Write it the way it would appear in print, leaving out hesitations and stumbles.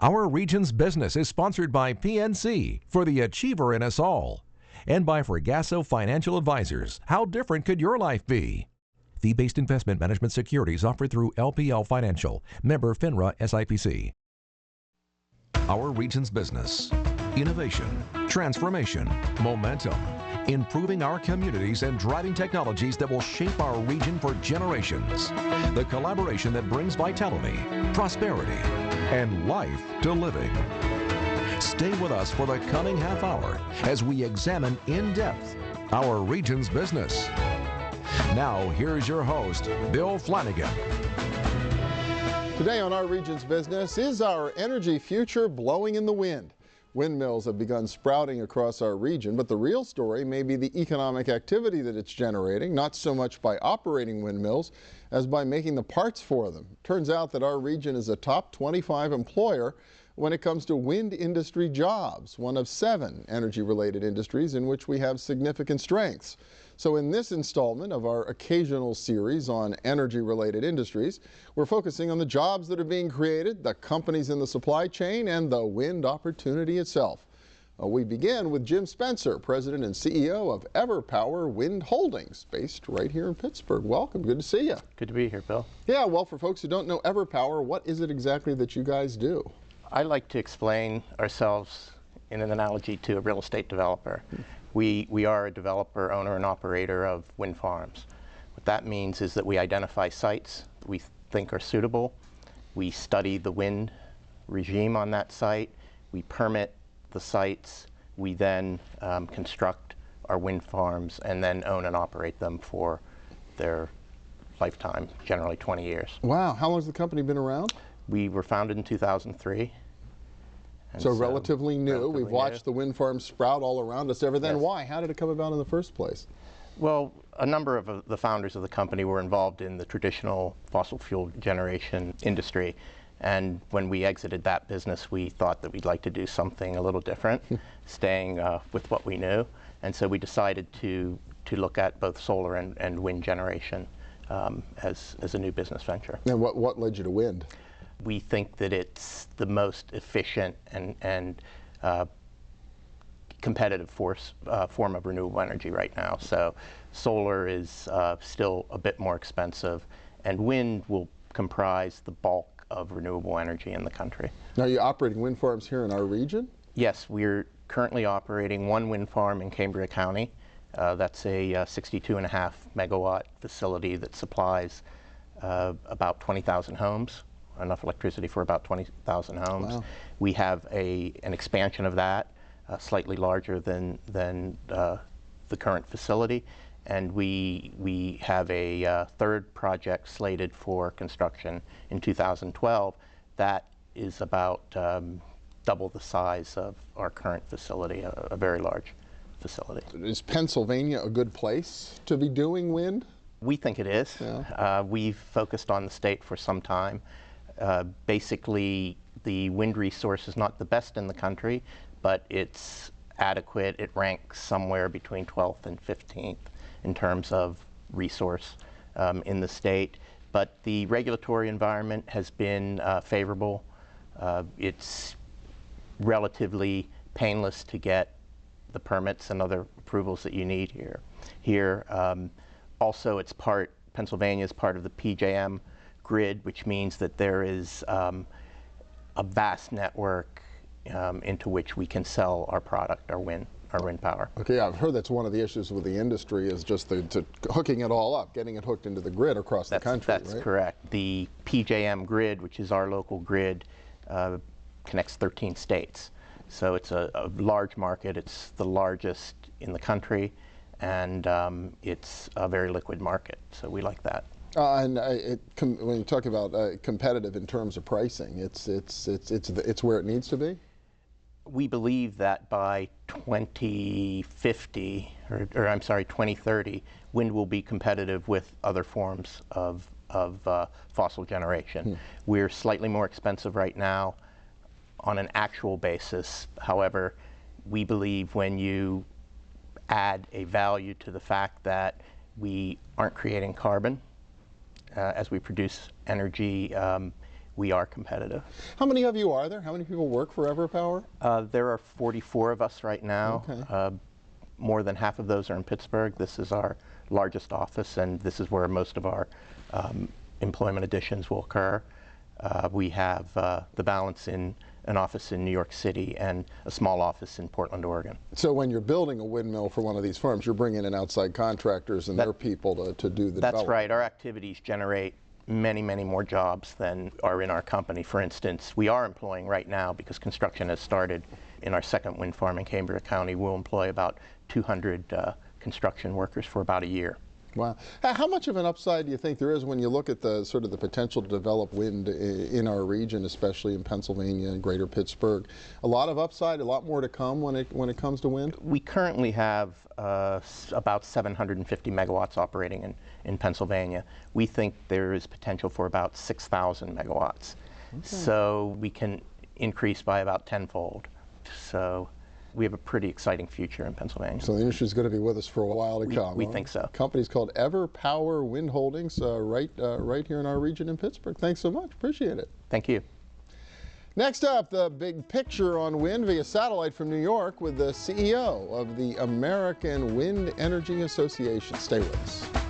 Our region's business is sponsored by PNC for the achiever in us all, and by Fregasso Financial Advisors. How different could your life be? Fee-based investment management securities offered through LPL Financial, member FINRA SIPC. Our region's business. Innovation, transformation, momentum, improving our communities and driving technologies that will shape our region for generations. The collaboration that brings vitality, prosperity, and life to living. Stay with us for the coming half hour as we examine in depth our region's business. Now, here's your host, Bill Flanagan. Today on Our Region's Business, is our energy future blowing in the wind? Windmills have begun sprouting across our region, but the real story may be the economic activity that it's generating, not so much by operating windmills as by making the parts for them. Turns out that our region is a top 25 employer when it comes to wind industry jobs, one of 7 energy-related industries in which we have significant strengths. So in this installment of our occasional series on energy-related industries, we're focusing on the jobs that are being created, the companies in the supply chain, and the wind opportunity itself. We begin with Jim Spencer, President and CEO of Everpower Wind Holdings, based right here in Pittsburgh. Welcome, good to see you. Good to be here, Bill. Yeah, well, for folks who don't know Everpower, what is it exactly that you guys do? I like to explain ourselves in an analogy to a real estate developer. We are a developer, owner, and operator of wind farms. What that means is that we identify sites we think are suitable. We study the wind regime on that site. We permit the sites. We then construct our wind farms and then own and operate them for their lifetime, generally 20 years. Wow, how long has the company been around? We were founded in 2003. So relatively new. We've watched the wind farms sprout all around us ever then. Yes. Why? How did it come about in the first place? Well, a number of the founders of the company were involved in the traditional fossil fuel generation industry. And when we exited that business, we thought that we'd like to do something a little different, staying with what we knew. And so we decided to look at both solar and wind generation as a new business venture. And what led you to wind? We think that it's the most efficient and competitive form of renewable energy right now. So solar is still a bit more expensive, and wind will comprise the bulk of renewable energy in the country. Now, you're operating wind farms here in our region? Yes, we're currently operating one wind farm in Cambria County. That's a 62.5 megawatt facility that supplies about 20,000 homes. Enough electricity for about 20,000 homes. Wow. We have an expansion of that, slightly larger than the current facility, and we have a third project slated for construction in 2012. That is about double the size of our current facility, a very large facility. Is Pennsylvania a good place to be doing wind? We think it is. Yeah. We've focused on the state for some time. Basically, the wind resource is not the best in the country, but it's adequate. It ranks somewhere between 12th and 15th in terms of resource in the state. But the regulatory environment has been favorable. It's relatively painless to get the permits and other approvals that you need here. Also, Pennsylvania is part of the PJM grid, which means that there is a vast network into which we can sell our product, our wind power. Okay, I've heard that's one of the issues with the industry is just hooking it all up, getting it hooked into the grid across the country, That's right? correct. The PJM grid, which is our local grid, connects 13 states. So it's a large market. It's the largest in the country, and it's a very liquid market. So we like that. When you talk about competitive in terms of pricing, it's where it needs to be? We believe that by 2050, or I'm sorry, 2030, wind will be competitive with other forms of fossil generation. We're slightly more expensive right now on an actual basis. However, we believe when you add a value to the fact that we aren't creating carbon as we produce energy, we are competitive. How many of you are there? How many people work for Everpower? There are 44 of us right now. Okay. More than half of those are in Pittsburgh. This is our largest office, and this is where most of our employment additions will occur. We have the balance in an office in New York City and a small office in Portland, Oregon. So when you're building a windmill for one of these firms, you're bringing in outside contractors and their people to do the That's development. right. Our activities generate many, many more jobs than are in our company. For instance, we are employing right now, because construction has started in our second wind farm in Cambria County, we'll employ about 200 construction workers for about a year. Wow. How much of an upside do you think there is when you look at the sort of the potential to develop wind in our region, especially in Pennsylvania and greater Pittsburgh? A lot of upside, a lot more to come when it comes to wind? We currently have about 750 megawatts operating in Pennsylvania. We think there is potential for about 6,000 megawatts. Okay. So we can increase by about tenfold. So we have a pretty exciting future in Pennsylvania. So the industry is going to be with us for a while to come. We think so. The company's called Everpower Wind Holdings, right here in our region in Pittsburgh. Thanks so much. Appreciate it. Thank you. Next up, the big picture on wind via satellite from New York with the CEO of the American Wind Energy Association. Stay with us.